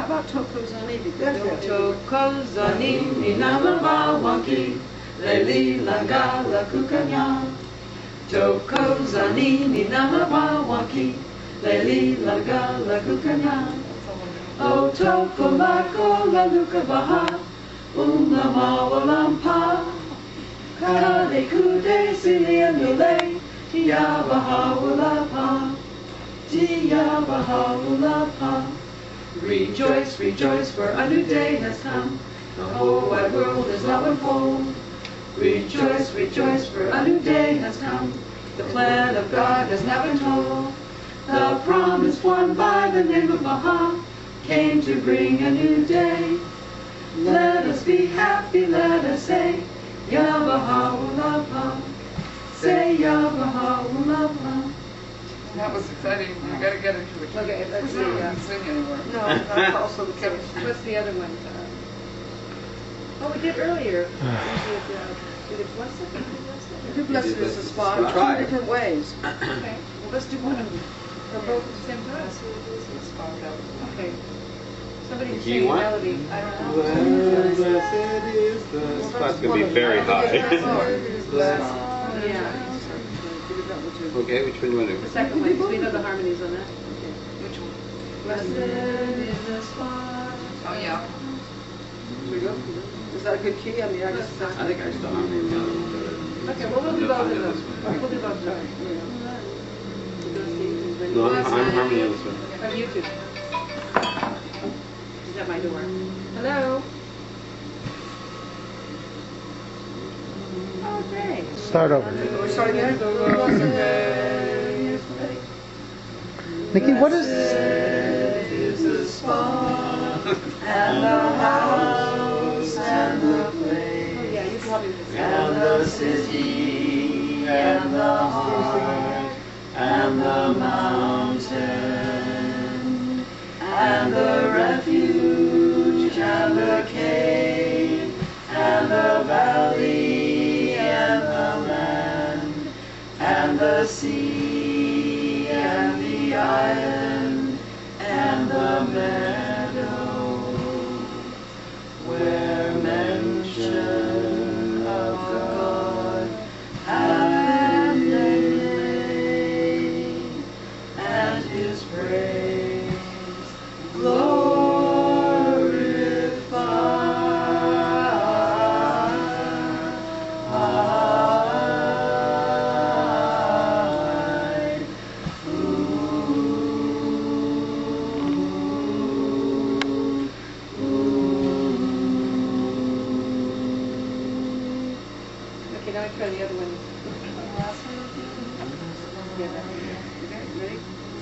How about Tokozani? Tokozani ninamaba wanki leli langa la kukanya. Tokozani ninamaba wanki leli langa la kukanya. O tokomako la lukabaha umlama walampa. Kale kude silianule tiabaha walapa. Tiabaha walapa. Rejoice, rejoice, for a new day has come. The whole wide world is now unfold. Rejoice, rejoice, for a new day has come. The plan of God has now been told. The promise won by the name of Baha came to bring a new day. Let us be happy, let us say, Yabaha Ulapa. Say Yabaha Ulapa. That was exciting. You got to get into it. Okay, let's see. We don't sing anymore. No, that's also the case. What's the other one? Oh, we did earlier. We did blessed. Do blessed is the spot We tried. two different ways. Okay. Well, let's do one of them. Or both at the same time. Okay. Somebody Do you sing a want? melody. I don't know. Blessed is the spot's going to be very high. Yeah. Okay, which one do you want to The do? second one, because we know the harmonies on that. Which one? Blessed is the spot. Oh, yeah. Here we go. Is that a good key? I mean, I just... I think I still have it. Okay, well, we'll do both of them. We'll do both of them. No, I'm harmony on this one. From YouTube. He's at my door. Hello? Okay. Start over. We're starting again? Nikki, what is... Is the spot and the house and the place. Oh, yeah, you can help me with this. And the city and the heart and the mountain and the refuge and the cave and the valley and the land and the sea and the island and the meadow where mention of God hath been made and His praise glorified. Okay, now I try the other one.